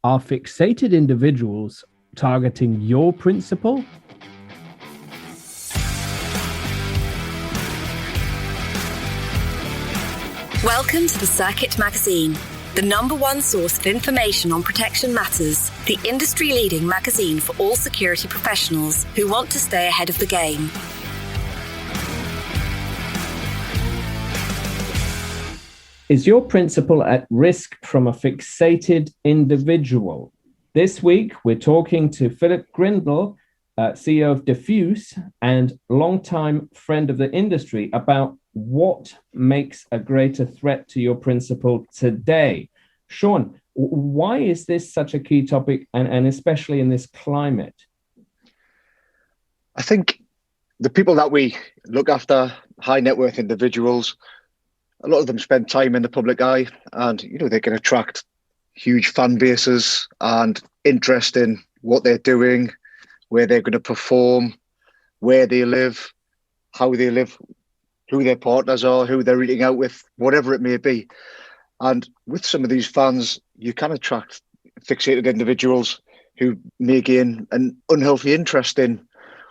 Are fixated individuals targeting your principal? Welcome to the Circuit Magazine, the #1 source of information on protection matters, the industry-leading magazine for all security professionals who want to stay ahead of the game. Is your principal at risk from a fixated individual? This week, we're talking to Philip Grindell, CEO of Defuse and longtime friend of the industry, about what makes a greater threat to your principal today. Sean, why is this such a key topic, and especially in this climate? I think the people that we look after, high net worth individuals, a lot of them spend time in the public eye, and they can attract huge fan bases and interest in what they're doing, where they're going to perform, where they live, how they live, who their partners are, who they're eating out with, whatever it may be. And with some of these fans, you can attract fixated individuals who may gain an unhealthy interest in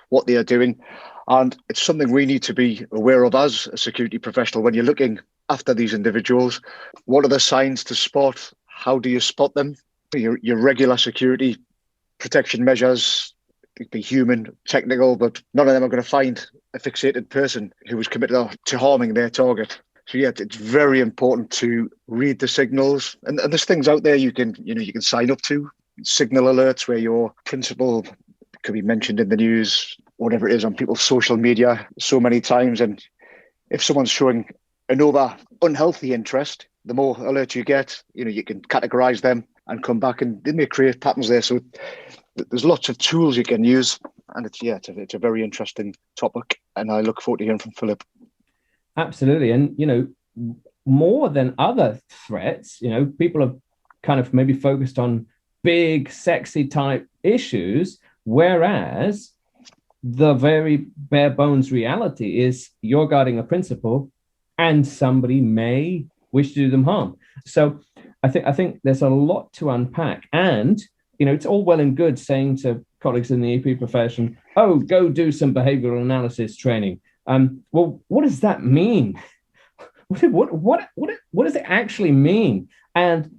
what they are doing. And it's something we need to be aware of as a security professional when you're looking after these individuals. What are the signs to spot? How do you spot them? Your regular security protection measures, it could be human, technical, but none of them are going to find a fixated person who was committed to harming their target. So yeah, it's very important to read the signals. And there's things out there you can sign up to, signal alerts where your principal could be mentioned in the news, whatever it is, on people's social media so many times. And if someone's showing another unhealthy interest, the more alerts you get, you can categorize them and come back, and they may create patterns there. So there's lots of tools you can use, and it's a very interesting topic, and I look forward to hearing from Philip. Absolutely. And more than other threats, people have kind of maybe focused on big, sexy type issues, whereas the very bare bones reality is you're guarding a principal and somebody may wish to do them harm. So I think there's a lot to unpack. And, it's all well and good saying to colleagues in the EP profession, oh, go do some behavioral analysis training. Well, what does that mean? What does it actually mean? And,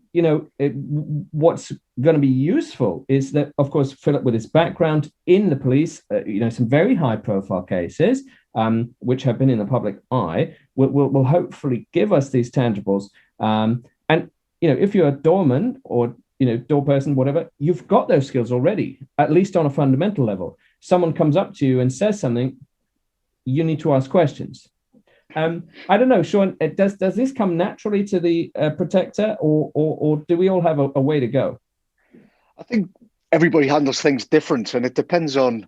what's going to be useful is that, of course, Philip, with his background in the police, some very high profile cases, which have been in the public eye, will hopefully give us these tangibles. And, if you're a doorman or, door person, whatever, you've got those skills already, at least on a fundamental level. Someone comes up to you and says something, you need to ask questions. I don't know, Sean, does this come naturally to the protector, or do we all have a way to go? I think everybody handles things different, and it depends on,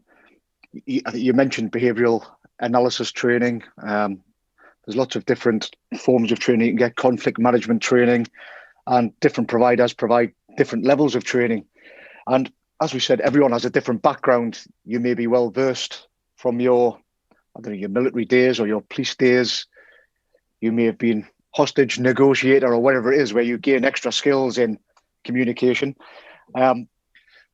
you mentioned behavioral analysis training. There's lots of different forms of training. You can get conflict management training, and different providers provide different levels of training. And as we said, everyone has a different background. You may be well versed from your military days or your police days. You may have been hostage negotiator or whatever it is, where you gain extra skills in communication. So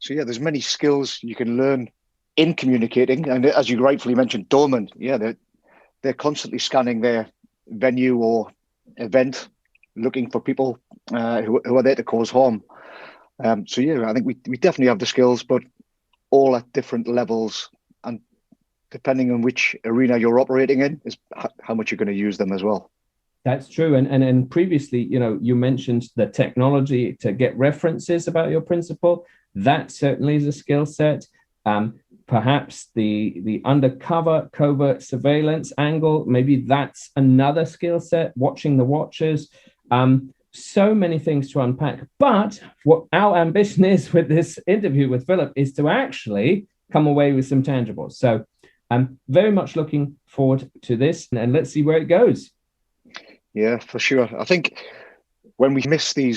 there's many skills you can learn in communicating. And as you rightfully mentioned, doormen, they're constantly scanning their venue or event, looking for people who are there to cause harm. I think we definitely have the skills, but all at different levels, and depending on which arena you're operating in is how much you're going to use them as well. That's true. And previously, you mentioned the technology to get references about your principal. That certainly is a skill set. Perhaps the undercover covert surveillance angle, maybe that's another skill set, watching the watchers. So many things to unpack. But what our ambition is with this interview with Philip is to actually come away with some tangibles. So I'm very much looking forward to this, and let's see where it goes. Yeah, for sure. I think when we miss the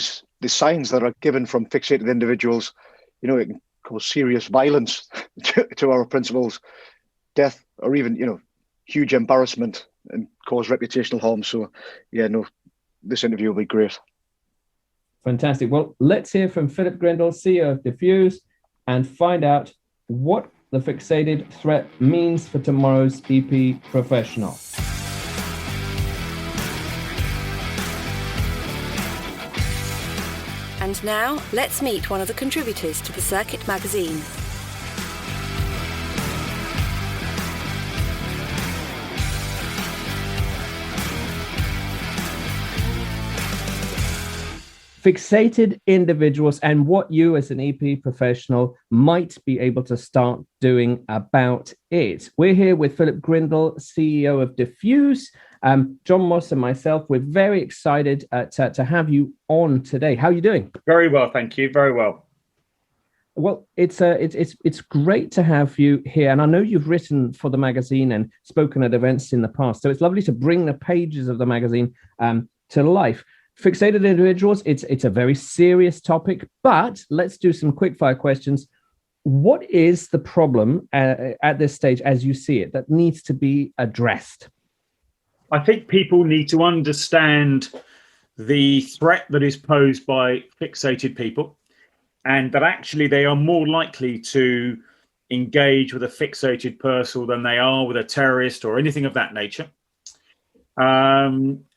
signs that are given from fixated individuals, it can cause serious violence to our principals, death, or even, huge embarrassment and cause reputational harm. So, this interview will be great. Fantastic. Well, let's hear from Philip Grindell, CEO of Defuse, and find out what the fixated threat means for tomorrow's EP professional. And now, let's meet one of the contributors to the Circuit magazine. Fixated individuals and what you as an EP professional might be able to start doing about it. We're here with Philip Grindell, CEO of Defuse. John Moss and myself, we're very excited to have you on today. How are you doing? Very well, thank you. Very well. Well, it's great to have you here, and I know you've written for the magazine and spoken at events in the past, so it's lovely to bring the pages of the magazine to life. Fixated individuals, it's a very serious topic, but let's do some quick fire questions. What is the problem at this stage, as you see it, that needs to be addressed? I think people need to understand the threat that is posed by fixated people, and that actually they are more likely to engage with a fixated person than they are with a terrorist or anything of that nature.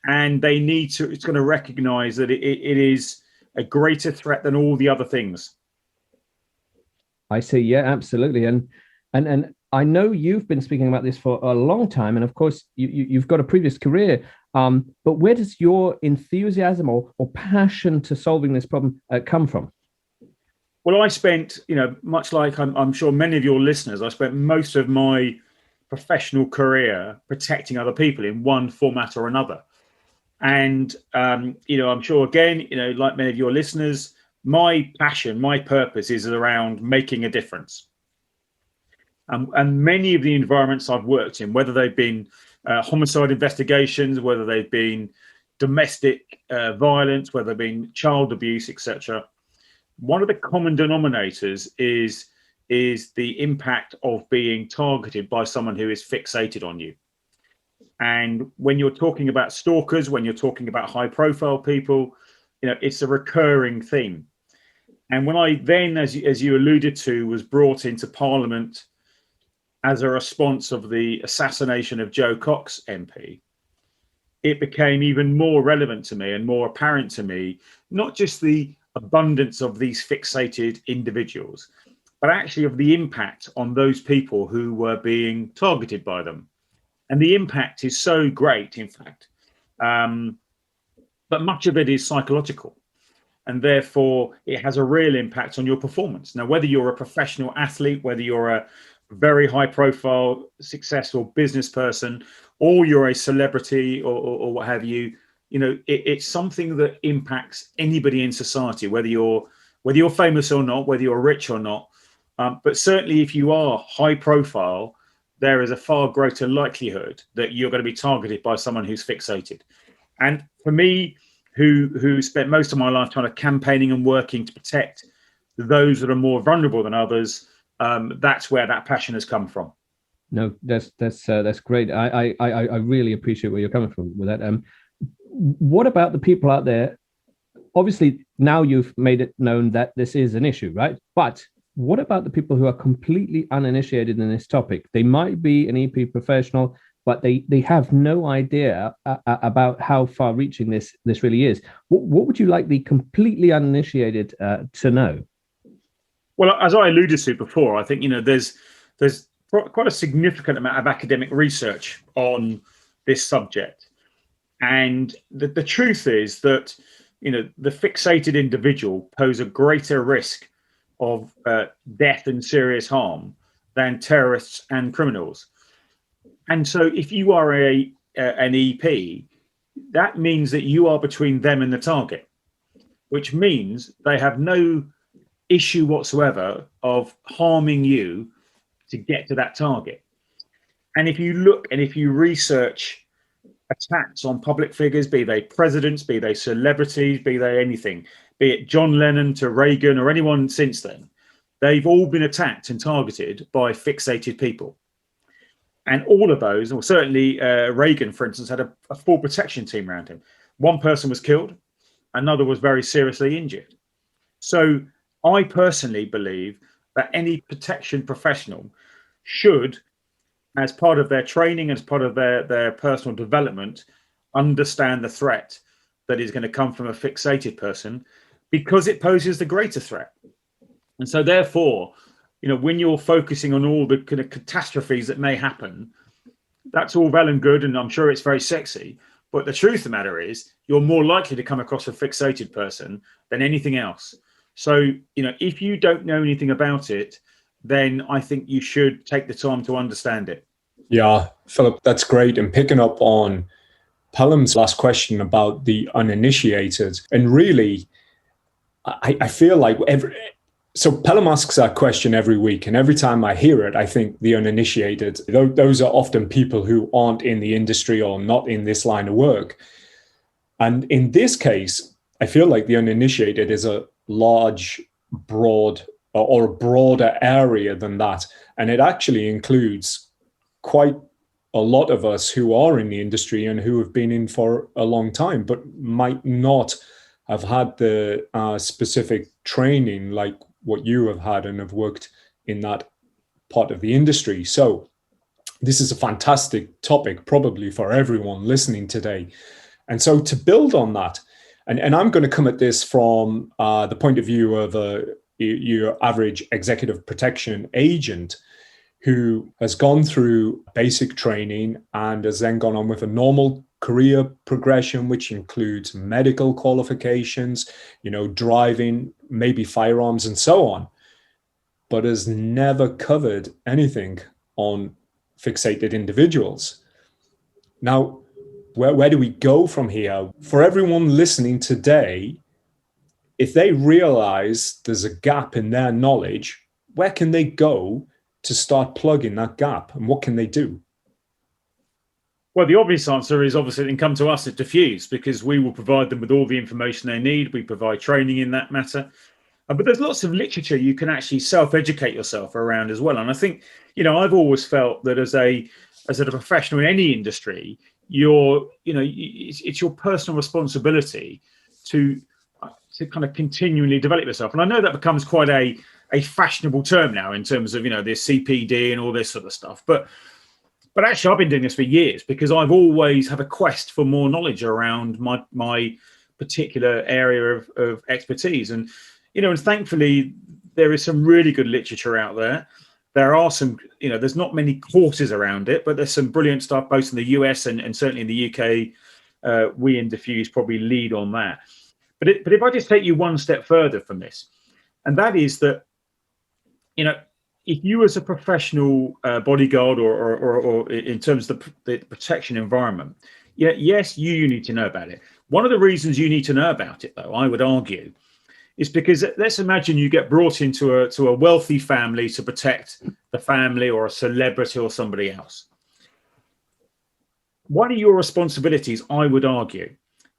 And they need to, it's going to recognize that it is a greater threat than all the other things. I see. Yeah, absolutely. And I know you've been speaking about this for a long time. And of course, you've got a previous career. But where does your enthusiasm or passion to solving this problem come from? Well, I spent, much like I'm sure many of your listeners, I spent most of my professional career protecting other people in one format or another. And, I'm sure, again, like many of your listeners, my passion, my purpose is around making a difference. And many of the environments I've worked in, whether they've been homicide investigations, whether they've been domestic violence, whether they've been child abuse, etc., one of the common denominators is the impact of being targeted by someone who is fixated on you. And when you're talking about stalkers, when you're talking about high profile people, it's a recurring theme. And when I then, as you alluded to, was brought into Parliament as a response of the assassination of Jo Cox MP, it became even more relevant to me and more apparent to me, not just the abundance of these fixated individuals, but actually of the impact on those people who were being targeted by them. And the impact is so great, in fact, but much of it is psychological. And therefore, it has a real impact on your performance. Now, whether you're a professional athlete, whether you're a very high profile, successful business person, or you're a celebrity or what have you, it's something that impacts anybody in society, whether you're famous or not, whether you're rich or not. But certainly if you are high profile, there is a far greater likelihood that you're going to be targeted by someone who's fixated. And for me, who spent most of my life trying to campaigning and working to protect those that are more vulnerable than others, that's where that passion has come from. No, that's great. I really appreciate where you're coming from with that. What about the people out there? Obviously, now you've made it known that this is an issue, right? But what about the people who are completely uninitiated in this topic? They might be an EP professional, but they have no idea about how far-reaching this really is. What would you like the completely uninitiated to know? Well, as I alluded to before, I think there's quite a significant amount of academic research on this subject, and the truth is that the fixated individual pose a greater risk of death and serious harm than terrorists and criminals. And so if you are an EP, that means that you are between them and the target, which means they have no issue whatsoever of harming you to get to that target. And if you look and if you research attacks on public figures, be they presidents, be they celebrities, be they anything, be it John Lennon to Reagan or anyone since then, they've all been attacked and targeted by fixated people. And all of those, or certainly Reagan, for instance, had a full protection team around him. One person was killed, another was very seriously injured. So I personally believe that any protection professional should, as part of their training, as part of their personal development, understand the threat that is going to come from a fixated person, because it poses the greater threat. And so therefore, when you're focusing on all the kind of catastrophes that may happen, that's all well and good, and I'm sure it's very sexy. But the truth of the matter is, you're more likely to come across a fixated person than anything else. So, if you don't know anything about it, then I think you should take the time to understand it. Yeah, Philip, that's great. And picking up on Pelham's last question about the uninitiated, and really, I feel like so Pelham asks that question every week, and every time I hear it, I think the uninitiated, those are often people who aren't in the industry or not in this line of work. And in this case, I feel like the uninitiated is a large, broad, or a broader area than that. And it actually includes quite a lot of us who are in the industry and who have been in for a long time, but might not have had the specific training like what you have had and have worked in that part of the industry. So this is a fantastic topic, probably for everyone listening today. And so to build on that, and I'm going to come at this from the point of view of your average executive protection agent who has gone through basic training and has then gone on with a normal career progression, which includes medical qualifications, driving, maybe firearms and so on, but has never covered anything on fixated individuals. Now, where do we go from here? For everyone listening today, if they realize there's a gap in their knowledge, where can they go to start plugging that gap, and what can they do? Well, the obvious answer is obviously they can come to us at Defuse, because we will provide them with all the information they need. We provide training in that matter. But there's lots of literature you can actually self-educate yourself around as well. And I think, I've always felt that as a professional in any industry, it's your personal responsibility to kind of continually develop yourself. And I know that becomes quite a fashionable term now in terms of, this CPD and all this sort of stuff. But actually, I've been doing this for years because I've always had a quest for more knowledge around my particular area of expertise. And, and thankfully, there is some really good literature out there. There are some, there's not many courses around it, but there's some brilliant stuff, both in the US and certainly in the UK. We in Defuse probably lead on that. But if I just take you one step further from this, and that is that, if you as a professional bodyguard or in terms of the protection environment, yes, you need to know about it. One of the reasons you need to know about it, though, I would argue, is because let's imagine you get brought into a wealthy family to protect the family or a celebrity or somebody else. One of your responsibilities, I would argue,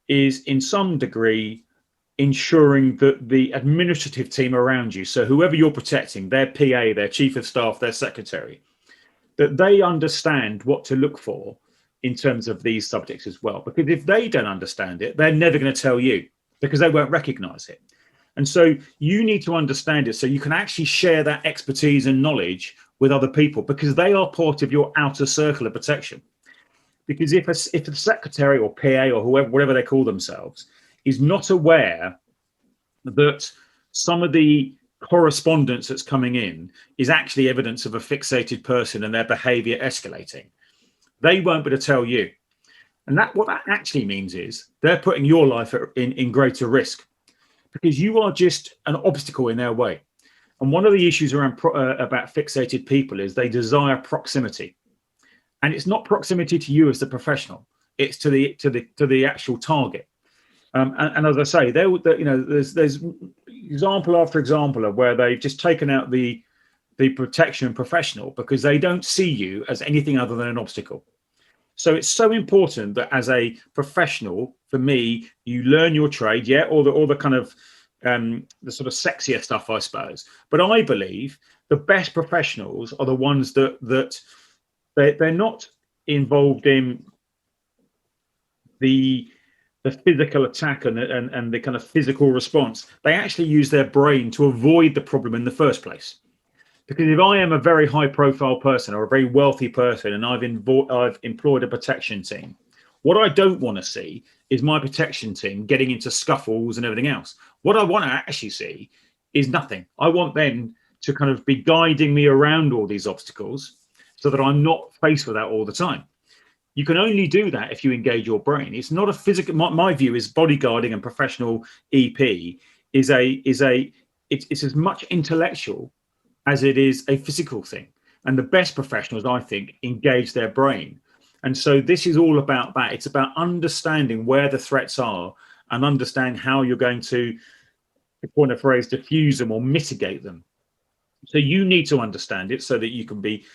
is in some degree ensuring that the administrative team around you, so whoever you're protecting, their PA, their chief of staff, their secretary, that they understand what to look for in terms of these subjects as well. Because if they don't understand it, they're never going to tell you because they won't recognize it. And so you need to understand it so you can actually share that expertise and knowledge with other people, because they are part of your outer circle of protection. Because if a secretary or PA or whoever, whatever they call themselves, is not aware that some of the correspondence that's coming in is actually evidence of a fixated person and their behavior escalating, they won't be able to tell you. And what that actually means is they're putting your life in greater risk, because you are just an obstacle in their way. And one of the issues around about fixated people is they desire proximity, and it's not proximity to you as the professional; it's to the actual target. And as I say, there's example after example of where they've just taken out the protection professional because they don't see you as anything other than an obstacle. So it's so important that as a professional, for me, you learn your trade, all the kind of the sort of sexier stuff, I suppose. But I believe the best professionals are the ones that they're not involved in the the physical attack and the kind of physical response. They actually use their brain to avoid the problem in the first place. Because if I am a very high profile person or a very wealthy person and I've employed a protection team, what I don't want to see is my protection team getting into scuffles and everything else. What I want to actually see is nothing. I want them to kind of be guiding me around all these obstacles so that I'm not faced with that all the time. You can only do that if you engage your brain. It's not a physical. My view is bodyguarding and professional EP is as much intellectual as it is a physical thing. And the best professionals, I think, engage their brain. And so this is all about that. It's about understanding where the threats are and understand how you're going to, to coin a phrase, diffuse them or mitigate them. So you need to understand it so that you can be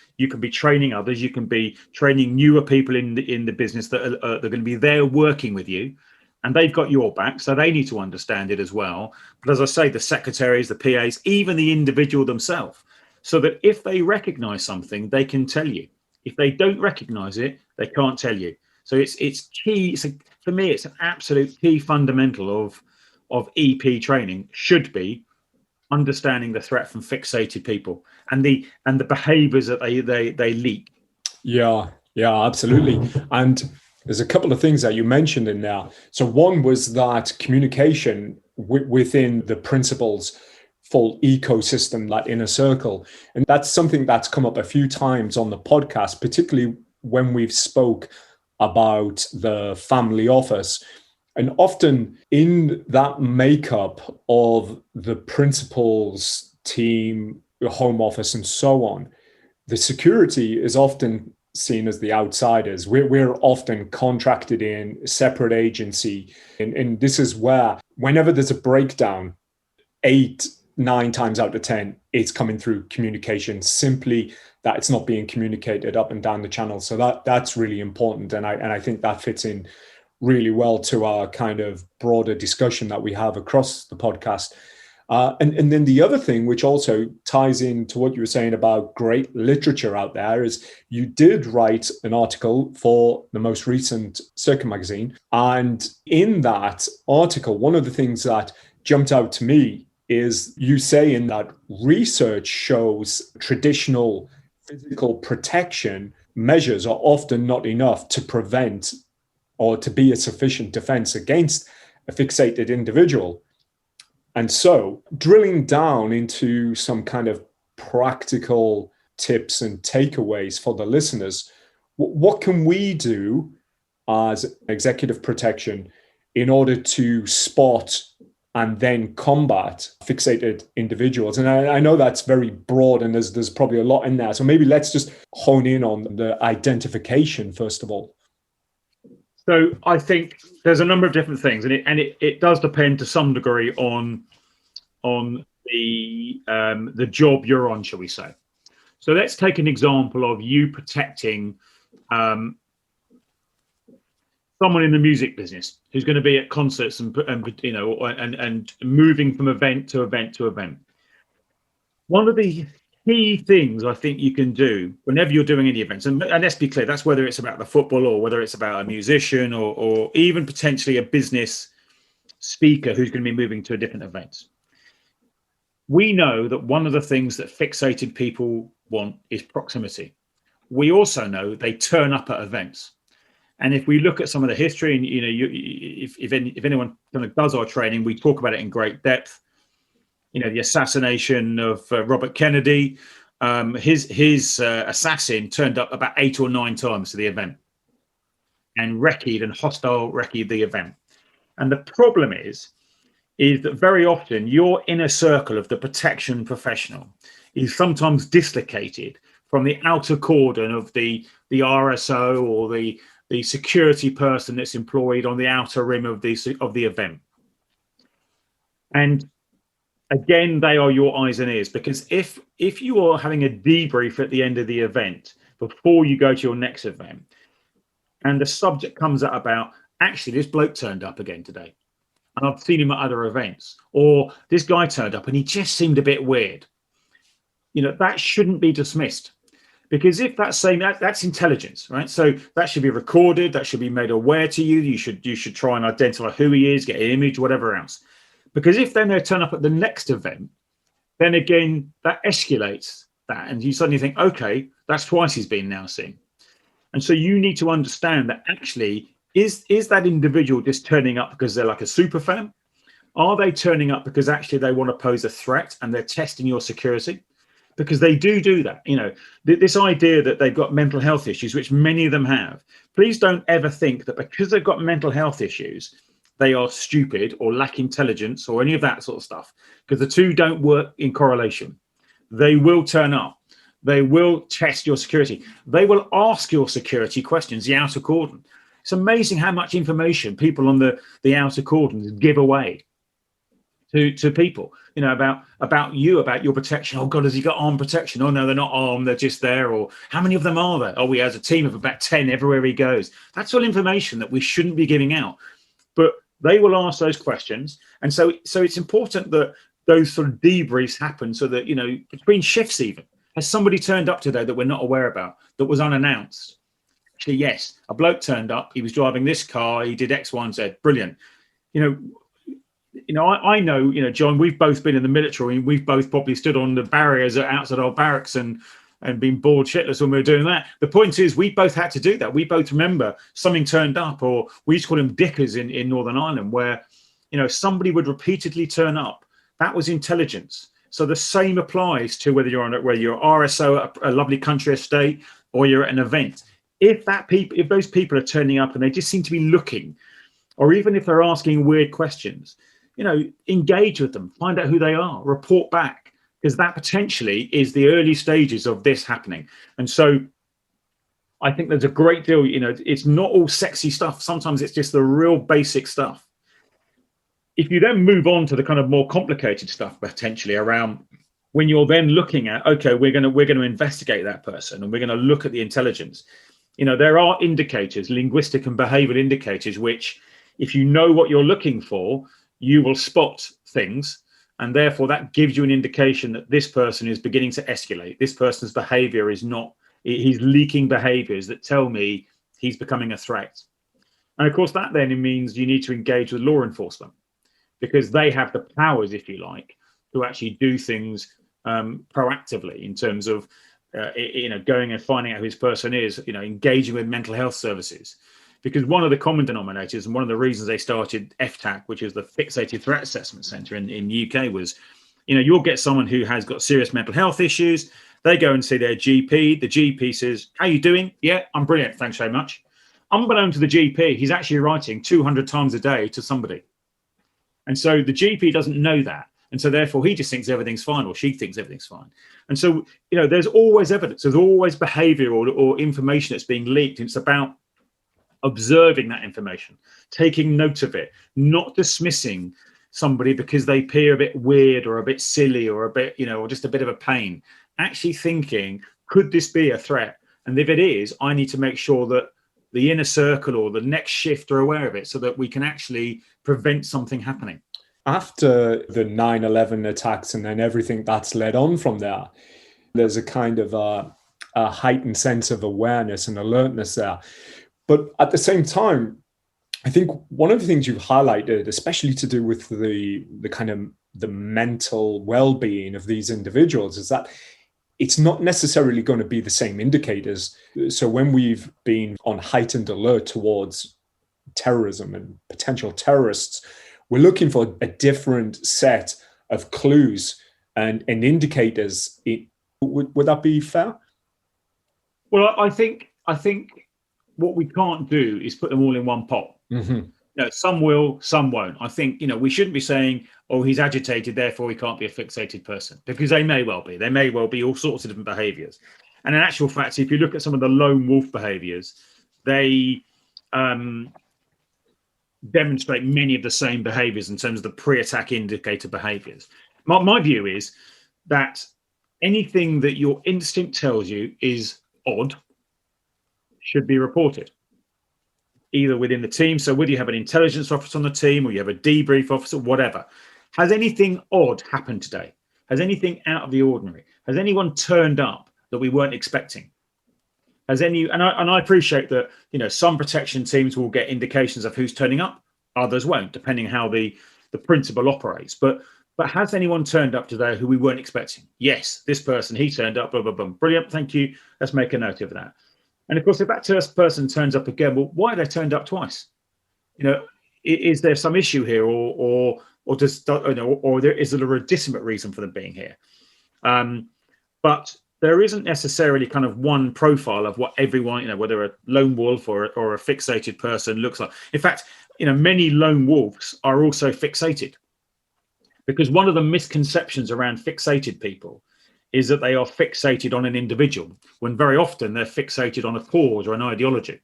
training others. You can be training newer people in the business that are going to be there working with you, and they've got your back, so they need to understand it as well. But as I say, the secretaries, the PAs, even the individual themselves, so that if they recognize something, they can tell you. If they don't recognize it, they can't tell you. So it's key. For me, it's an absolute key fundamental of EP training should be understanding the threat from fixated people and the behaviors that they leak. Yeah, absolutely. And there's a couple of things that you mentioned in there. So one was that communication within the principles full ecosystem, that inner circle. And that's something that's come up a few times on the podcast, particularly when we've spoke about the family office. And often in that makeup of the principals, team, the home office, and so on, the security is often seen as the outsiders. We're often contracted in, separate agency. And this is where, whenever there's a breakdown, 8-9 times out of 10, it's coming through communication, simply that it's not being communicated up and down the channel. So that's really important. And I think that fits in really well to our kind of broader discussion that we have across the podcast. And then the other thing, which also ties into what you were saying about great literature out there, is you did write an article for the most recent Circuit magazine. And in that article, one of the things that jumped out to me is you say in that research shows traditional physical protection measures are often not enough to prevent or to be a sufficient defense against a fixated individual. And so drilling down into some kind of practical tips and takeaways for the listeners, what can we do as executive protection in order to spot and then combat fixated individuals? And I know that's very broad and there's probably a lot in there. So maybe let's just hone in on the identification first of all. So I think there's a number of different things, and it does depend to some degree on the job you're on, shall we say. So let's take an example of you protecting someone in the music business who's going to be at concerts and moving from event to event to event. One of the key things I think you can do whenever you're doing any events, and let's be clear, that's whether it's about the football or whether it's about a musician or even potentially a business speaker who's going to be moving to a different event. We know that one of the things that fixated people want is proximity. We also know they turn up at events. And if we look at some of the history, and if anyone kind of does our training, we talk about it in great depth. The assassination of Robert Kennedy, his assassin turned up about 8 or 9 times to the event and hostile wrecked the event. And the problem is that very often your inner circle of the protection professional is sometimes dislocated from the outer cordon of the RSO or the security person that's employed on the outer rim of the event. And again, they are your eyes and ears, because if you are having a debrief at the end of the event before you go to your next event, and the subject comes out about, actually, this bloke turned up again today, and I've seen him at other events, or this guy turned up and he just seemed a bit weird, that shouldn't be dismissed. Because if that's intelligence, right? So that should be recorded, that should be made aware to you. You should try and identify who he is, get an image, whatever else. Because if then they turn up at the next event, then again, that escalates that. And you suddenly think, okay, that's twice he's been now seen. And so you need to understand that actually, is that individual just turning up because they're like a super fan? Are they turning up because actually they want to pose a threat and they're testing your security? Because they do that. This idea that they've got mental health issues, which many of them have, please don't ever think that because they've got mental health issues, they are stupid or lack intelligence or any of that sort of stuff, because the two don't work in correlation. They will turn up. They will test your security. They will ask your security questions, the outer cordon. It's amazing how much information people on the outer cordon give away to people, about you, about your protection. Oh God, has he got armed protection? Oh no, they're not armed, they're just there. Or how many of them are there? Oh, he has a team of about 10 everywhere he goes. That's all information that we shouldn't be giving out. But they will ask those questions. And so it's important that those sort of debriefs happen so that, between shifts even, has somebody turned up today that we're not aware about, that was unannounced? Actually, yes, a bloke turned up, he was driving this car, he did X, Y, and Z. Brilliant. I know, John, we've both been in the military and we've both probably stood on the barriers outside our barracks and been bored shitless when we were doing that. The point is, we both had to do that. We both remember something turned up, or we used to call them dickers in Northern Ireland, where, somebody would repeatedly turn up. That was intelligence. So the same applies to whether you're RSO at a lovely country estate or you're at an event. If those people are turning up and they just seem to be looking, or even if they're asking weird questions, engage with them, find out who they are, report back, because that potentially is the early stages of this happening. And so I think there's a great deal, it's not all sexy stuff. Sometimes it's just the real basic stuff. If you then move on to the kind of more complicated stuff, potentially around when you're then looking at, okay, we're going to investigate that person and we're going to look at the intelligence. There are indicators, linguistic and behavioral indicators, which if you know what you're looking for, you will spot things. And therefore that gives you an indication that this person is beginning to escalate. This person's behavior he's leaking behaviors that tell me he's becoming a threat. And of course, that then means you need to engage with law enforcement, because they have the powers, if you like, to actually do things proactively in terms of, going and finding out who this person is, engaging with mental health services. Because one of the common denominators and one of the reasons they started FTAC, which is the Fixated Threat Assessment Centre in UK, was, you'll get someone who has got serious mental health issues. They go and see their GP. The GP says, how you doing? Yeah, I'm brilliant. Thanks very much. Unbeknown to the GP, he's actually writing 200 times a day to somebody. And so the GP doesn't know that. And so therefore he just thinks everything's fine, or she thinks everything's fine. And so, there's always evidence. There's always behavior or information that's being leaked. It's about observing that information, taking note of it, not dismissing somebody because they appear a bit weird or a bit silly or a bit, or just a bit of a pain. Actually thinking, could this be a threat? And if it is, I need to make sure that the inner circle or the next shift are aware of it so that we can actually prevent something happening. After the 9/11 attacks and then everything that's led on from there, there's a kind of a heightened sense of awareness and alertness there. But at the same time, I think one of the things you've highlighted, especially to do with the kind of the mental well-being of these individuals, is that it's not necessarily going to be the same indicators. So when we've been on heightened alert towards terrorism and potential terrorists, we're looking for a different set of clues and indicators. Would that be fair? Well, I think what we can't do is put them all in one pot. Mm-hmm. Some will, some won't. I think, we shouldn't be saying, oh, he's agitated, therefore he can't be a fixated person, because they may well be. They may well be all sorts of different behaviors. And in actual fact, if you look at some of the lone wolf behaviors, they demonstrate many of the same behaviors in terms of the pre-attack indicator behaviors. My view is that anything that your instinct tells you is odd should be reported, either within the team. So whether you have an intelligence officer on the team or you have a debrief officer, whatever. Has anything odd happened today? Has anything out of the ordinary? Has anyone turned up that we weren't expecting? Has any, and I appreciate that, some protection teams will get indications of who's turning up, others won't, depending how the principal operates. But has anyone turned up today who we weren't expecting? Yes, this person, he turned up, blah, blah, blah. Brilliant, thank you. Let's make a note of that. And of course, if that person turns up again, well, why are they turned up twice? Is there some issue here, or is there a legitimate reason for them being here? But there isn't necessarily kind of one profile of what everyone, whether a lone wolf or a fixated person looks like. In fact, many lone wolves are also fixated, because one of the misconceptions around fixated people is that they are fixated on an individual, when very often they're fixated on a cause or an ideology.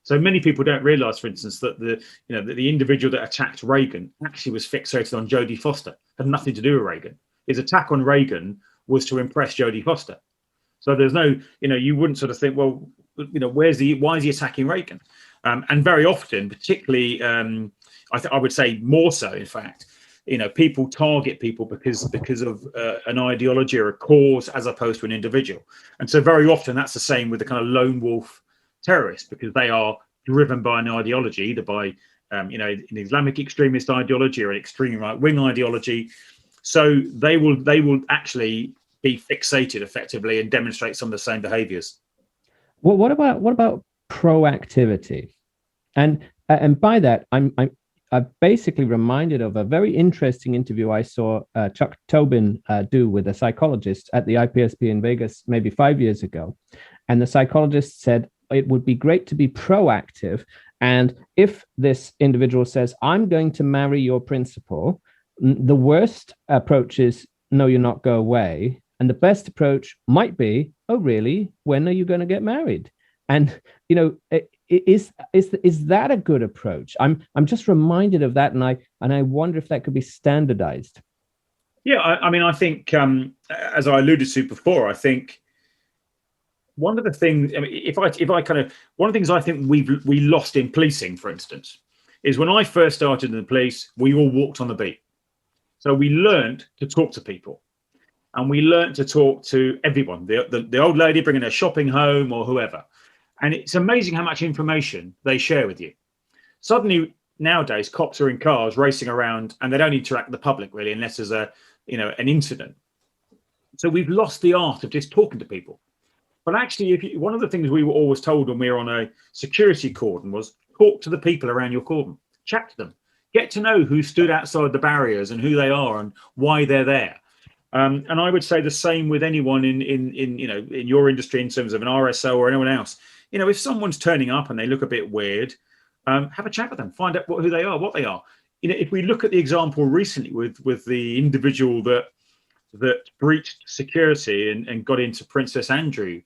So many people don't realise, for instance, that the individual that attacked Reagan actually was fixated on Jodie Foster. Had nothing to do with Reagan. His attack on Reagan was to impress Jodie Foster. So there's no, you wouldn't sort of think, well, why is he attacking Reagan? And very often, particularly, I would say more so, in fact, people target people because of an ideology or a cause as opposed to an individual. And so very often that's the same with the kind of lone wolf terrorists, because they are driven by an ideology, either by an Islamic extremist ideology or an extreme right-wing ideology. So they will actually be fixated effectively and demonstrate some of the same behaviors. Well, what about proactivity? And by that, I'm basically reminded of a very interesting interview I saw Chuck Tobin do with a psychologist at the IPSP in Vegas maybe 5 years ago. And the psychologist said, it would be great to be proactive. And if this individual says, I'm going to marry your principal, the worst approach is, no, you're not, go away. And the best approach might be, oh, really? When are you going to get married? And, is that a good approach? I'm just reminded of that. And I wonder if that could be standardized. Yeah, I think, as I alluded to before, I think one of the things, one of the things I think we lost in policing, for instance, is when I first started in the police, we all walked on the beat. So we learned to talk to people, and we learned to talk to everyone, the old lady bringing her shopping home or whoever. And it's amazing how much information they share with you. Suddenly, nowadays, cops are in cars racing around, and they don't interact with the public really, unless there's an incident. So we've lost the art of just talking to people. But actually, one of the things we were always told when we were on a security cordon was talk to the people around your cordon, chat to them, get to know who stood outside the barriers and who they are and why they're there. And I would say the same with anyone in your industry in terms of an RSO or anyone else. If someone's turning up and they look a bit weird, have a chat with them, find out who they are, what they are. If we look at the example recently with the individual that breached security and got into Princess Andrew's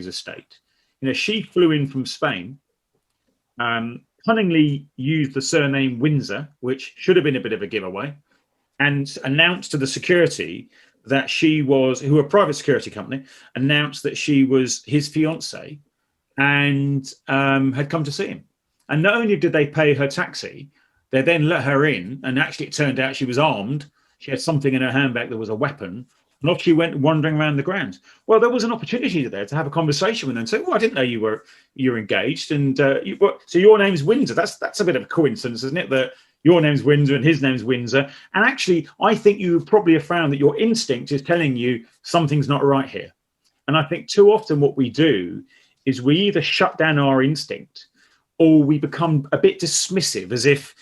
estate, she flew in from Spain, cunningly used the surname Windsor, which should have been a bit of a giveaway, and announced to the security that who a private security company, announced that she was his fiance and had come to see him. And not only did they pay her taxi, they then let her in, and actually it turned out she was armed. She had something in her handbag that was a weapon. And off she went wandering around the grounds. Well, there was an opportunity there to have a conversation with them and say, well, I didn't know you're engaged. And so your name's Windsor. That's a bit of a coincidence, isn't it? That your name's Windsor and his name's Windsor. And actually, I think you probably have found that your instinct is telling you something's not right here. And I think too often what we do is we either shut down our instinct or we become a bit dismissive, as if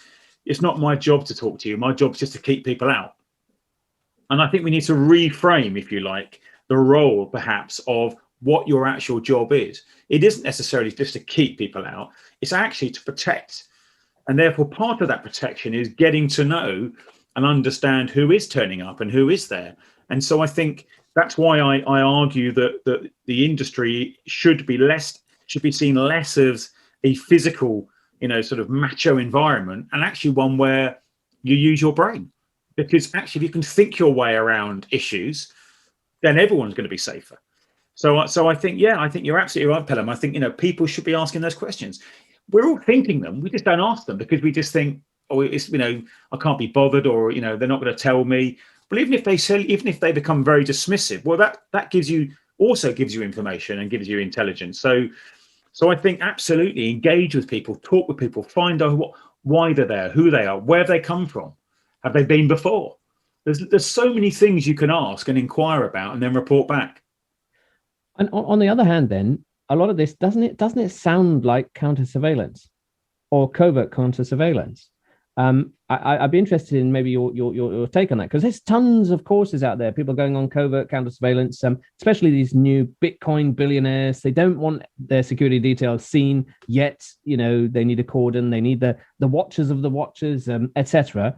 it's not my job to talk to you. My job's just to keep people out. And I think we need to reframe, if you like, the role perhaps of what your actual job is. It isn't necessarily just to keep people out. It's actually to protect. And therefore, part of that protection is getting to know and understand who is turning up and who is there. And so I think that's why I argue that the industry should be seen less as a physical, sort of macho environment, and actually one where you use your brain. Because actually, if you can think your way around issues, then everyone's going to be safer. So I think you're absolutely right, Pelham. I think, people should be asking those questions. We're all thinking them. We just don't ask them because we just think, oh, it's, I can't be bothered, or, they're not going to tell me. But even if they become very dismissive, well, that gives you also gives you information and gives you intelligence. So I think absolutely engage with people, talk with people, find out why they're there, who they are, where they come from, have they been before. There's so many things you can ask and inquire about and then report back. And on the other hand, then a lot of this doesn't it sound like counter surveillance or covert counter surveillance? I'd be interested in maybe your take on that, because there's tons of courses out there, people going on covert counter surveillance, especially these new Bitcoin billionaires. They don't want their security details seen yet. You know, they need a cordon, they need the watchers of the watchers, etc.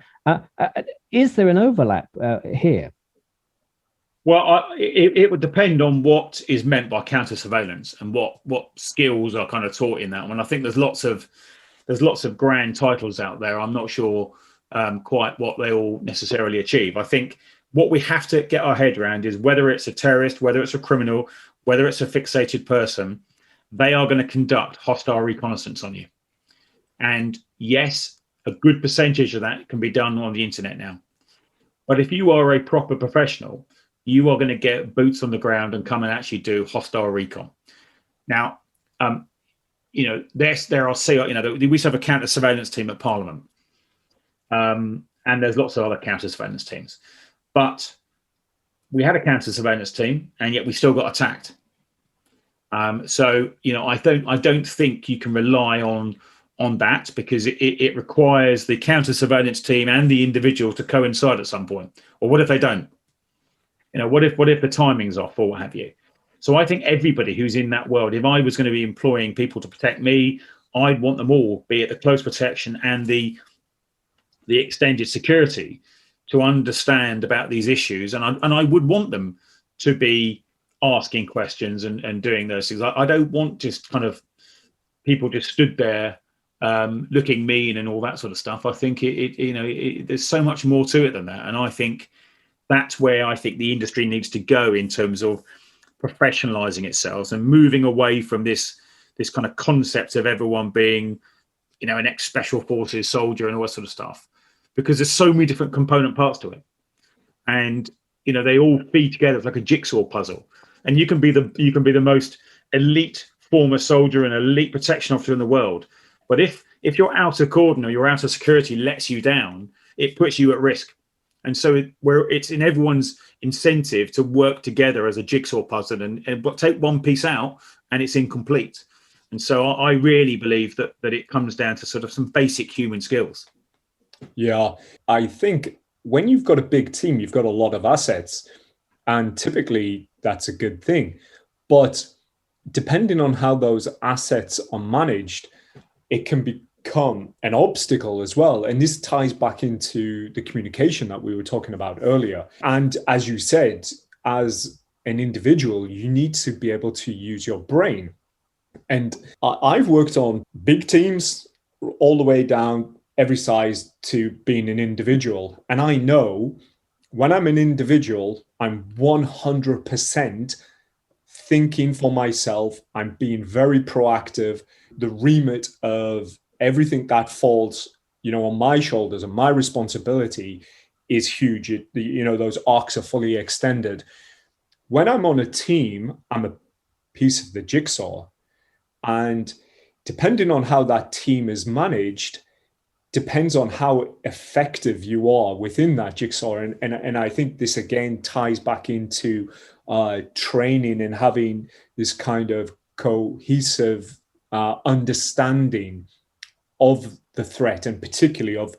Is there an overlap here? Well, it would depend on what is meant by counter surveillance and what skills are kind of taught in that one. I think there's lots of grand titles out there. I'm not sure quite what they all necessarily achieve. I think what we have to get our head around is whether it's a terrorist, whether it's a criminal, whether it's a fixated person, they are going to conduct hostile reconnaissance on you. And yes, a good percentage of that can be done on the internet now. But if you are a proper professional, you are going to get boots on the ground and come and actually do hostile recon. Now, you know, there are, you know, we used to have a counter surveillance team at Parliament, and there's lots of other counter surveillance teams, but we had a counter surveillance team, and yet we still got attacked. So, you know, I don't think you can rely on that, because it requires the counter surveillance team and the individual to coincide at some point. Or what if they don't? You know, what if the timing's off or what have you? So I think everybody who's in that world, if I was going to be employing people to protect me, I'd want them all, be it the close protection and the extended security, to understand about these issues. And I would want them to be asking questions and doing those things. I don't want just kind of people just stood there looking mean and all that sort of stuff. I think there's so much more to it than that. And I think that's where I think the industry needs to go in terms of professionalizing itself and moving away from this kind of concept of everyone being, you know, an ex-special forces soldier and all that sort of stuff, because there's so many different component parts to it. And, you know, they all feed together like a jigsaw puzzle. And you can be the most elite former soldier and elite protection officer in the world. But if your outer cordon or your outer security lets you down, it puts you at risk. And so it's in everyone's incentive to work together as a jigsaw puzzle and take one piece out and it's incomplete. And so I really believe that it comes down to sort of some basic human skills. Yeah, I think when you've got a big team, you've got a lot of assets, and typically that's a good thing. But depending on how those assets are managed, it can become an obstacle as well. And this ties back into the communication that we were talking about earlier. And as you said, as an individual, you need to be able to use your brain. And I've worked on big teams all the way down every size to being an individual. And I know when I'm an individual, I'm 100% thinking for myself. I'm being very proactive. The remit of everything that falls, you know, on my shoulders and my responsibility is huge. Those arcs are fully extended. When I'm on a team, I'm a piece of the jigsaw. And depending on how that team is managed, depends on how effective you are within that jigsaw. And I think this again ties back into training and having this kind of cohesive understanding of the threat, and particularly of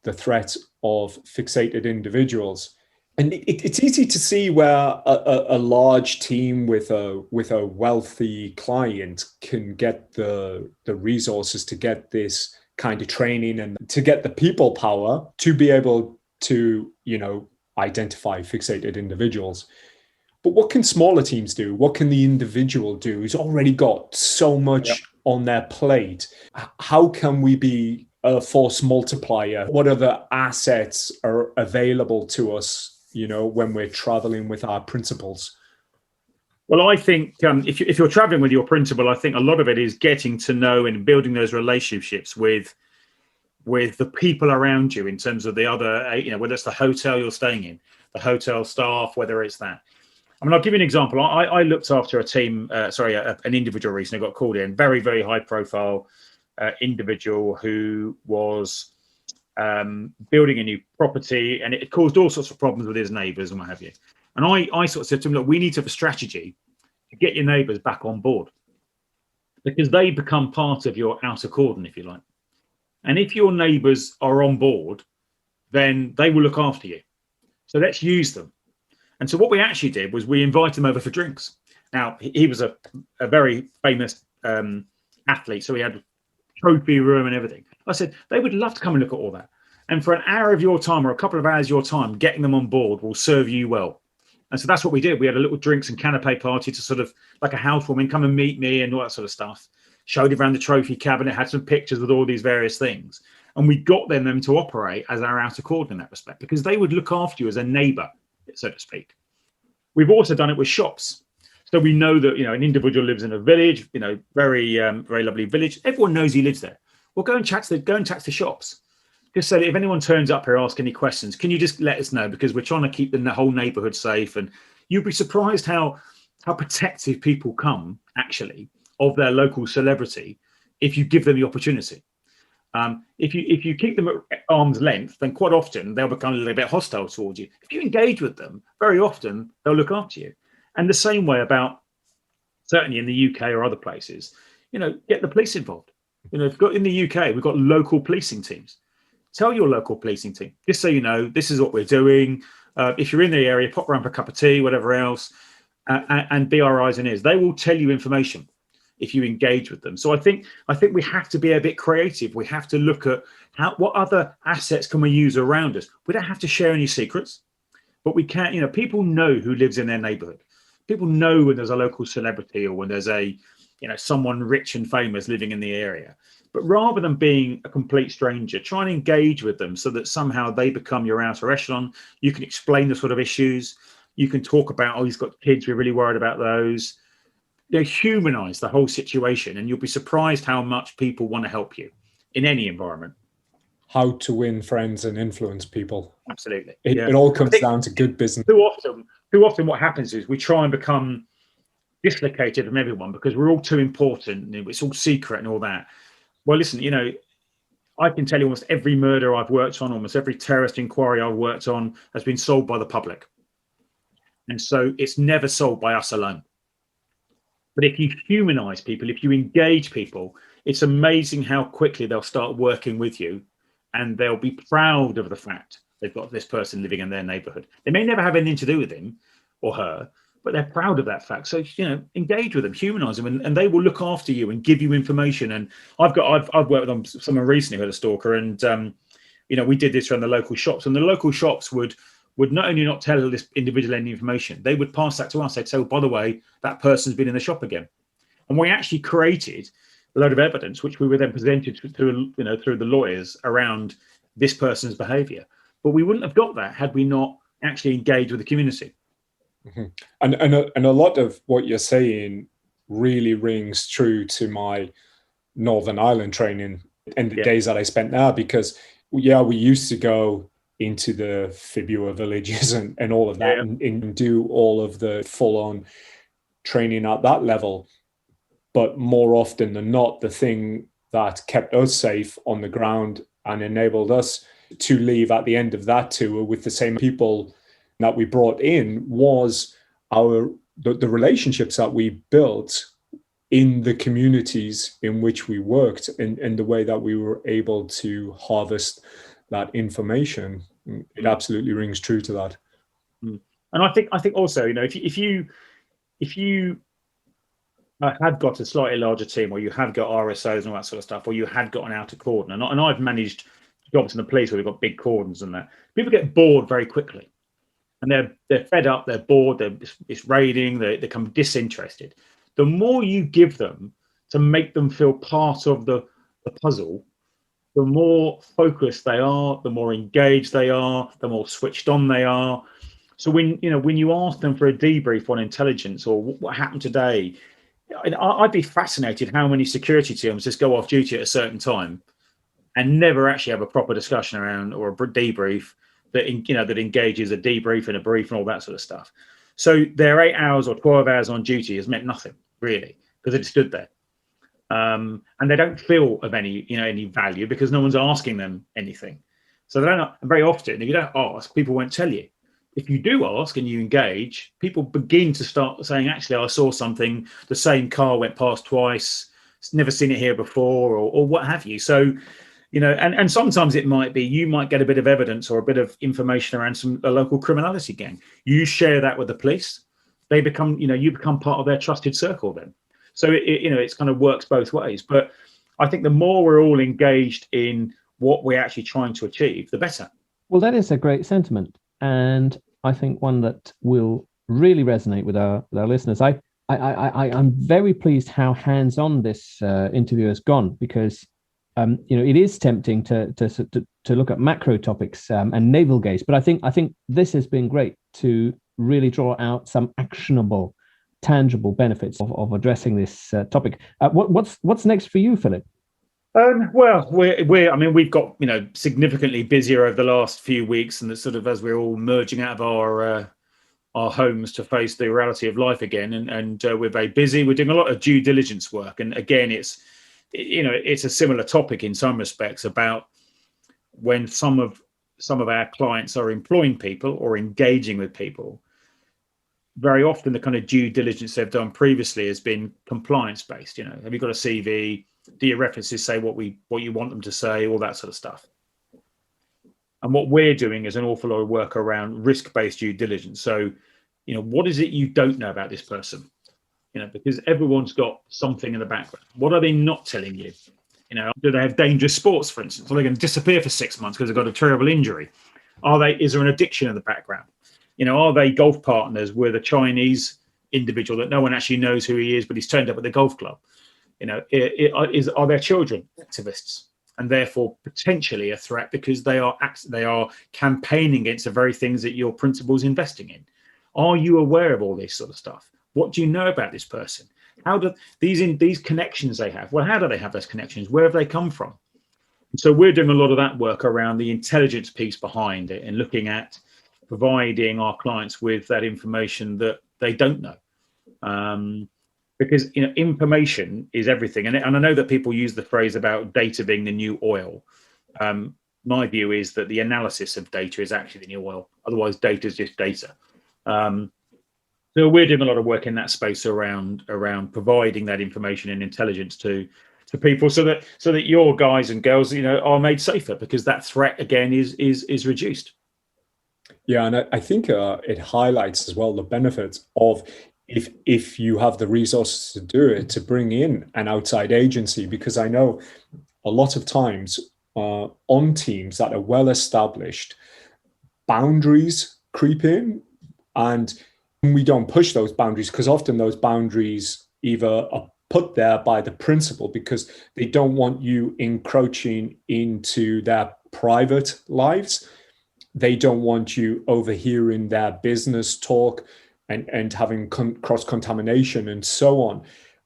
the threat of fixated individuals. And it's easy to see where a large team with a wealthy client can get the resources to get this kind of training and to get the people power to be able to, you know, identify fixated individuals. But what can smaller teams do? What can the individual do who's already got so much on their plate? How can we be a force multiplier? What other assets are available to us, you know, when we're traveling with our principals? Well, I think if you're traveling with your principal, I think a lot of it is getting to know and building those relationships with the people around you in terms of the other, you know, whether it's the hotel you're staying in, the hotel staff, whether it's that. I mean, I'll give you an example. I looked after a team, an individual recently got called in, very, very high profile individual who was building a new property, and it caused all sorts of problems with his neighbours and what have you. And I sort of said to him, look, we need to have a strategy to get your neighbours back on board, because they become part of your outer cordon, if you like. And if your neighbours are on board, then they will look after you. So let's use them. And so what we actually did was we invited him over for drinks. Now, he was a very famous athlete, so he had a trophy room and everything. I said, they would love to come and look at all that. And for an hour of your time or a couple of hours of your time, getting them on board will serve you well. And so that's what we did. We had a little drinks and canapé party to sort of like a housewarming, come and meet me and all that sort of stuff. Showed him around the trophy cabinet, had some pictures with all these various things. And we got them to operate as our outer cordon in that respect, because they would look after you as a neighbour, so to speak. We've also done it with shops. So we know that, an individual lives in a village, very, very lovely village. Everyone knows he lives there. Well, go and chat to the shops. Just so that if anyone turns up here, ask any questions, can you just let us know? Because we're trying to keep the whole neighbourhood safe. And you'd be surprised how protective people come, actually, of their local celebrity if you give them the opportunity. If you keep them at arm's length, then quite often they'll become a little bit hostile towards you. If you engage with them, very often they'll look after you. And the same way about, certainly in the UK or other places, get the police involved. In the UK, we've got local policing teams. Tell your local policing team, just so you know, this is what we're doing. If you're in the area, pop around for a cup of tea, whatever else, and be our eyes and ears. They will tell you information if you engage with them. So I think we have to be a bit creative. We have to look at what other assets can we use around us. We don't have to share any secrets, but we can. People know who lives in their neighbourhood. People know when there's a local celebrity or when there's someone rich and famous living in the area. But rather than being a complete stranger, try and engage with them so that somehow they become your outer echelon. You can explain the sort of issues. You can talk about, he's got kids, we're really worried about those. Humanize the whole situation, and you'll be surprised how much people want to help you in any environment. How to win friends and influence people. Absolutely. It all comes down to good business. Too often what happens is we try and become dislocated from everyone because we're all too important. It's all secret and all that. Well, listen, I can tell you almost every murder I've worked on, almost every terrorist inquiry I've worked on has been solved by the public. And so it's never solved by us alone. But if you humanize people, if you engage people, it's amazing how quickly they'll start working with you, and they'll be proud of the fact they've got this person living in their neighborhood. They may never have anything to do with him or her, but they're proud of that fact. So, engage with them, humanize them, and they will look after you and give you information. And I've worked with someone recently who had a stalker, and, we did this around the local shops, and the local shops would not only not tell this individual any information, they would pass that to us. They'd say, by the way, that person's been in the shop again. And we actually created a load of evidence, which we were then presented through the lawyers around this person's behavior. But we wouldn't have got that had we not actually engaged with the community. Mm-hmm. And a lot of what you're saying really rings true to my Northern Ireland training and the days that I spent there, because, we used to go into the Fibua villages and all of that and do all of the full-on training at that level. But more often than not, the thing that kept us safe on the ground and enabled us to leave at the end of that tour with the same people that we brought in was the relationships that we built in the communities in which we worked, and the way that we were able to harvest that information. It absolutely rings true to that. And I think also, if you had got a slightly larger team, or you have got RSOs and all that sort of stuff, or you had got an outer cordon, and I've managed jobs in the police where we've got big cordons and that, people get bored very quickly, and they're fed up, they're bored, it's raiding, they become disinterested. The more you give them to make them feel part of the puzzle, the more focused they are, the more engaged they are, the more switched on they are. So when you ask them for a debrief on intelligence or what happened today, I'd be fascinated how many security teams just go off duty at a certain time and never actually have a proper discussion around, or a debrief that engages a debrief and a brief and all that sort of stuff. So their 8 hours or 12 hours on duty has meant nothing really, because it stood there. And they don't feel of any value because no one's asking them anything. So they don't. Very often, if you don't ask, people won't tell you. If you do ask and you engage, people begin to start saying, actually, I saw something, the same car went past twice, never seen it here before, or what have you. So, and sometimes it might be, you might get a bit of evidence or a bit of information around a local criminality gang. You share that with the police. They become, you become part of their trusted circle then. So, it's kind of works both ways. But I think the more we're all engaged in what we're actually trying to achieve, the better. Well, that is a great sentiment. And I think one that will really resonate with our listeners. I'm very pleased how hands-on this interview has gone, because it is tempting to look at macro topics and navel gaze, but I think this has been great to really draw out some actionable, tangible benefits of addressing this topic. What's next for you, Philip? Well, we've got significantly busier over the last few weeks, and sort of as we're all merging out of our homes to face the reality of life again, and we're very busy. We're doing a lot of due diligence work, and again, it's a similar topic in some respects about when some of our clients are employing people or engaging with people. Very often, the kind of due diligence they've done previously has been compliance based. Have you got a CV? Do your references say what you want them to say? All that sort of stuff. And what we're doing is an awful lot of work around risk-based due diligence. So, what is it you don't know about this person? Because everyone's got something in the background. What are they not telling you? Do they have dangerous sports, for instance? Are they going to disappear for 6 months because they've got a terrible injury? Is there an addiction in the background? Are they golf partners with a Chinese individual that no one actually knows who he is, but he's turned up at the golf club? Are their children activists and therefore potentially a threat because they are campaigning against the very things that your principal's investing in? Are you aware of all this sort of stuff? What do you know about this person? How do these connections they have? Well, how do they have those connections? Where have they come from? So we're doing a lot of that work around the intelligence piece behind it and looking at providing our clients with that information that they don't know. Because information is everything, and I know that people use the phrase about data being the new oil. My view is that the analysis of data is actually the new oil. Otherwise, data is just data. So we're doing a lot of work in that space around providing that information and intelligence to people, so that your guys and girls are made safer, because that threat again is reduced. Yeah, and I think it highlights as well the benefits of if you have the resources to do it, to bring in an outside agency, because I know a lot of times on teams that are well established, boundaries creep in, and we don't push those boundaries because often those boundaries either are put there by the principal because they don't want you encroaching into their private lives. They don't want you overhearing their business talk and having cross-contamination and so on.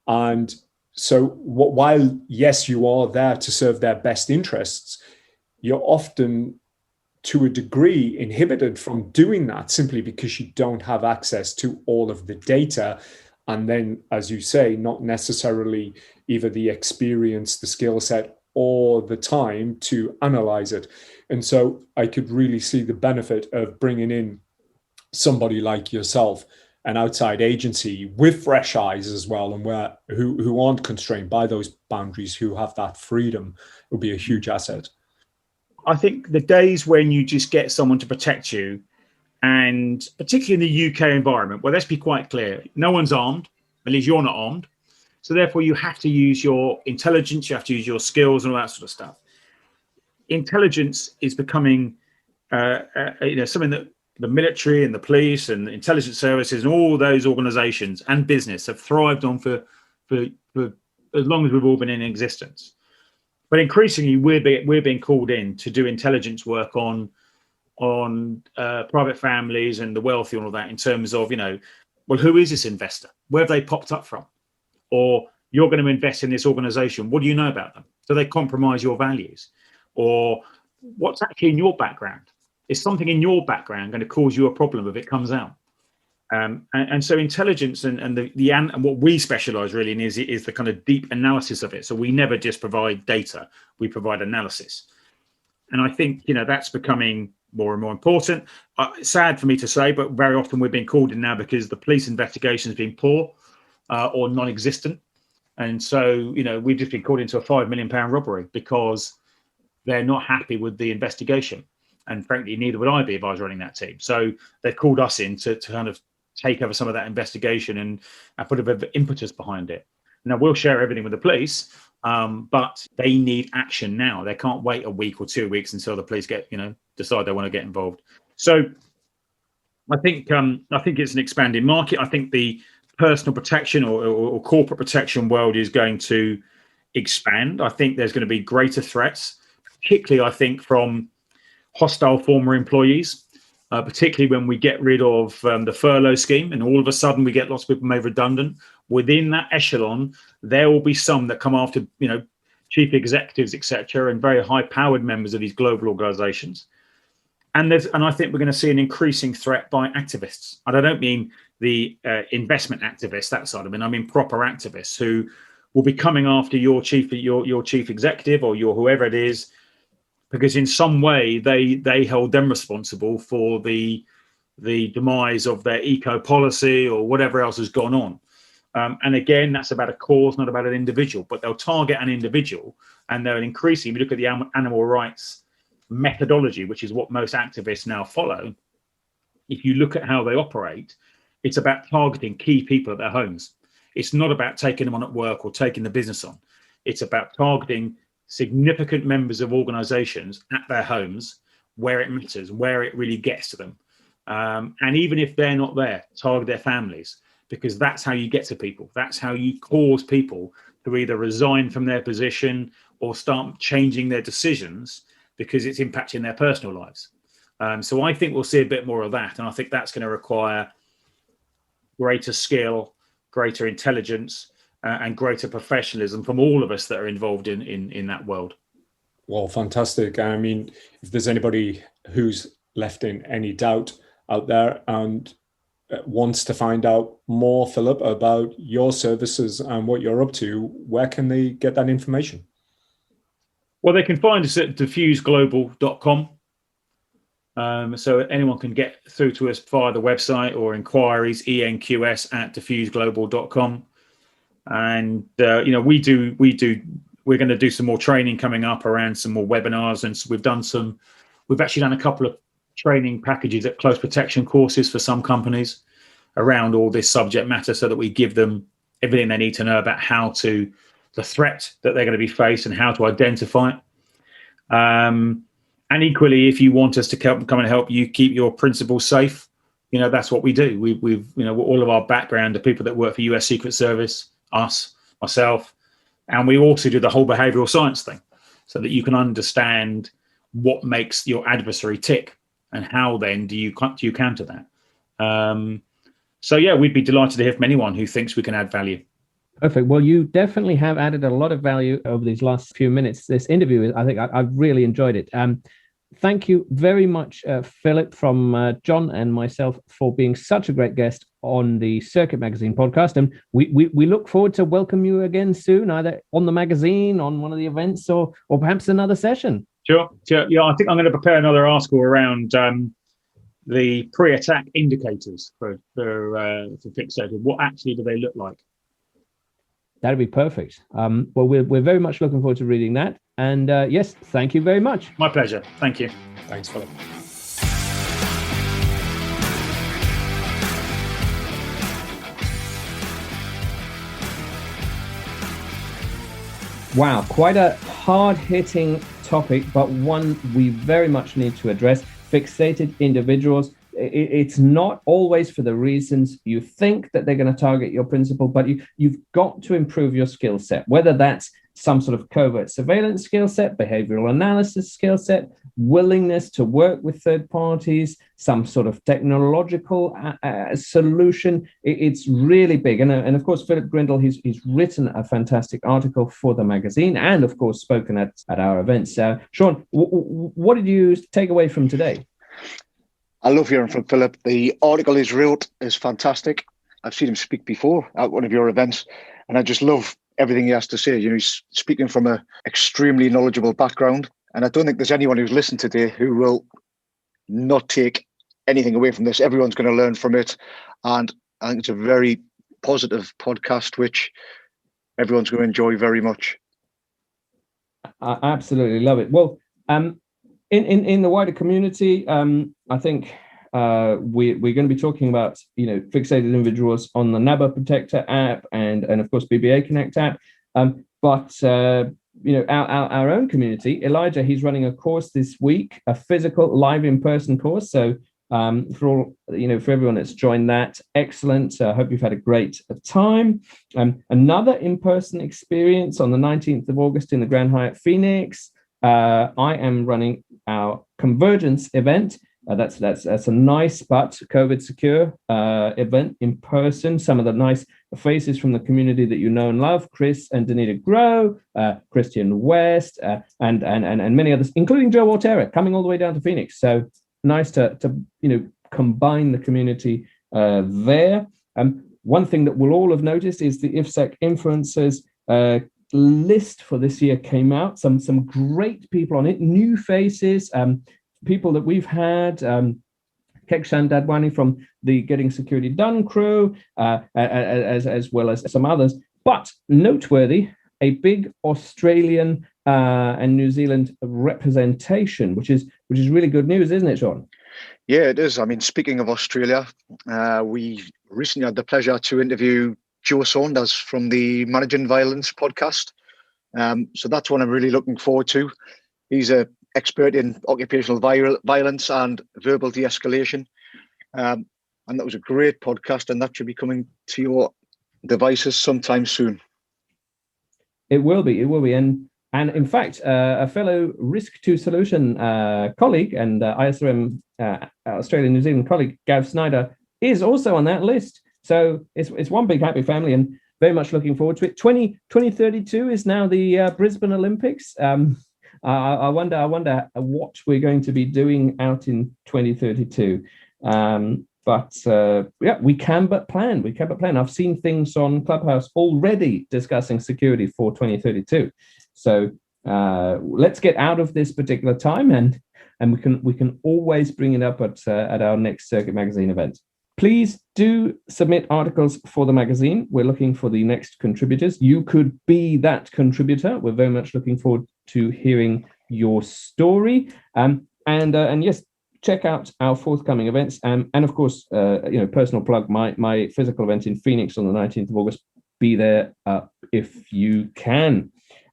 And so while, yes, you are there to serve their best interests, you're often, to a degree, inhibited from doing that simply because you don't have access to all of the data. And then, as you say, not necessarily either the experience, the skill set, or the time to analyze it. And so I could really see the benefit of bringing in somebody like yourself, an outside agency with fresh eyes as well, and who aren't constrained by those boundaries, who have that freedom, would be a huge asset. I think the days when you just get someone to protect you, and particularly in the UK environment, well, let's be quite clear, no one's armed, at least you're not armed. So therefore you have to use your intelligence, you have to use your skills and all that sort of stuff. Intelligence is becoming something that the military and the police and the intelligence services and all those organizations and business have thrived on for as long as we've all been in existence. But increasingly, we're being called in to do intelligence work on private families and the wealthy and all that, in terms of, well, who is this investor? Where have they popped up from? Or you're going to invest in this organization. What do you know about them? Do they compromise your values? Or what's actually in your background? Is something in your background going to cause you a problem if it comes out? And so intelligence and what we specialize really in is the kind of deep analysis of it. So we never just provide data, we provide analysis. And I think, that's becoming more and more important. Sad for me to say, but very often we're being called in now because the police investigation has been poor or non-existent. And so, we've just been called into a £5 million robbery because they're not happy with the investigation. And frankly, neither would I be if I was running that team. So they've called us in to kind of take over some of that investigation and put a bit of impetus behind it. Now, we'll share everything with the police, but they need action now. They can't wait a week or 2 weeks until the police decide they want to get involved. So I think it's an expanding market. I think the personal protection or corporate protection world is going to expand. I think there's going to be greater threats, particularly, I think, from hostile former employees. Particularly when we get rid of the furlough scheme and all of a sudden we get lots of people made redundant. Within that echelon, there will be some that come after, chief executives, etc., and very high-powered members of these global organizations. And I think we're going to see an increasing threat by activists. And I don't mean the investment activists, that side of it. I mean proper activists who will be coming after your chief executive or your whoever it is, because in some way they held them responsible for the demise of their eco policy or whatever else has gone on. And again, that's about a cause, not about an individual, but they'll target an individual and they're increasing. If you look at the animal rights methodology, which is what most activists now follow, if you look at how they operate, it's about targeting key people at their homes. It's not about taking them on at work or taking the business on. It's about targeting significant members of organizations at their homes where it matters, where it really gets to them. And even if they're not there, target their families, because that's how you get to people. That's how you cause people to either resign from their position or start changing their decisions because it's impacting their personal lives. So I think we'll see a bit more of that. And I think that's going to require greater skill, greater intelligence, and greater professionalism from all of us that are involved in that world. Well, fantastic. I mean, if there's anybody who's left in any doubt out there and wants to find out more, Philip, about your services and what you're up to, where can they get that information? Well, they can find us at diffuseglobal.com. So anyone can get through to us via the website or inquiries, enqs@diffuseglobal.com. And, we're going to do some more training coming up around some more webinars. And so we've actually done a couple of training packages at close protection courses for some companies around all this subject matter so that we give them everything they need to know about the threat that they're going to be faced and how to identify it. And equally, if you want us to come and help you keep your principals safe, that's what we do. We've all of our background are people that work for US Secret Service, myself, and we also do the whole behavioral science thing so that you can understand what makes your adversary tick and how then do you counter that. So yeah, we'd be delighted to hear from anyone who thinks we can add value. Perfect. Well, you definitely have added a lot of value over these last few minutes. This interview, I think I've really enjoyed it. Thank you very much, Philip, from John and myself for being such a great guest on the Circuit Magazine podcast. And we look forward to welcome you again soon, either on the magazine, on one of the events, or perhaps another session. Sure. Yeah, I think I'm going to prepare another article around the pre-attack indicators for Fixated. What actually do they look like? That'd be perfect. Well, we're very much looking forward to reading that. And yes, thank you very much. My pleasure. Thank you. Thanks, Philip. Wow, quite a hard-hitting topic, but one we very much need to address. Fixated individuals. It's not always for the reasons you think that they're going to target your principal, but you've got to improve your skill set, whether that's some sort of covert surveillance skill set, behavioral analysis skill set, willingness to work with third parties, some sort of technological solution. It's really big. And of course, Philip Grindell, he's written a fantastic article for the magazine and, of course, spoken at our events. Sean, what did you take away from today? I love hearing from Philip. The article he's wrote is fantastic. I've seen him speak before at one of your events, and I just love everything he has to say. He's speaking from an extremely knowledgeable background, and I don't think there's anyone who's listened today who will not take anything away from this. Everyone's going to learn from it, and I think it's a very positive podcast, which everyone's going to enjoy very much. I absolutely love it. Well, in the wider community, I think we're going to be talking about fixated individuals on the NABA Protector app and of course BBA Connect app. But our own community, Elijah, he's running a course this week, a physical live in-person course. So for everyone that's joined that, excellent. I hope you've had a great time. Another in-person experience on the 19th of August in the Grand Hyatt Phoenix. I am running our Convergence event. That's a nice but COVID secure event in person. Some of the nice faces from the community that you know and love: Chris and Danita Grow, Christian West, and many others, including Joe Ortera, coming all the way down to Phoenix. So nice to combine the community there. One thing that we'll all have noticed is the IFSEC influencers list for this year came out. Some great people on it, new faces, people that we've had, Kekshan Dadwani from the Getting Security Done crew, as well as some others. But noteworthy, a big Australian and New Zealand representation, which is really good news, isn't it, Sean? Yeah, it is. I mean, speaking of Australia, we recently had the pleasure to interview Joe Saunders from the Managing Violence podcast. So that's one I'm really looking forward to. He's an expert in occupational violence and verbal de-escalation. And that was a great podcast, and that should be coming to your devices sometime soon. It will be. And in fact, a fellow Risk to Solution colleague and ISRM Australia New Zealand colleague, Gav Snyder, is also on that list. So it's one big happy family, and very much looking forward to it. 2032 is now the Brisbane Olympics. I wonder what we're going to be doing out in 2032. But we can but plan. I've seen things on Clubhouse already discussing security for 2032. So let's get out of this particular time, and we can always bring it up at our next Circuit Magazine event. Please do submit articles for the magazine. We're looking for the next contributors. You could be that contributor. We're very much looking forward to hearing your story. And yes, check out our forthcoming events. And of course, personal plug, my physical event in Phoenix on the 19th of August. Be there if you can.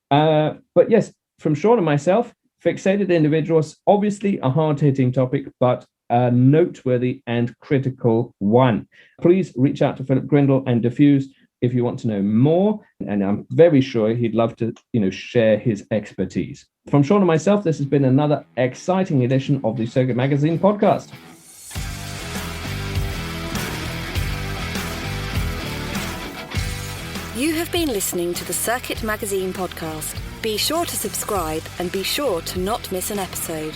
But yes, from Sean and myself, fixated individuals, obviously a hard-hitting topic, but a noteworthy and critical one. Please reach out to Philip Grindell and Defuse if you want to know more, and I'm very sure he'd love to share his expertise. From Sean and myself, this has been another exciting edition of the Circuit Magazine podcast. You have been listening to the Circuit Magazine podcast. Be sure to subscribe and be sure to not miss an episode.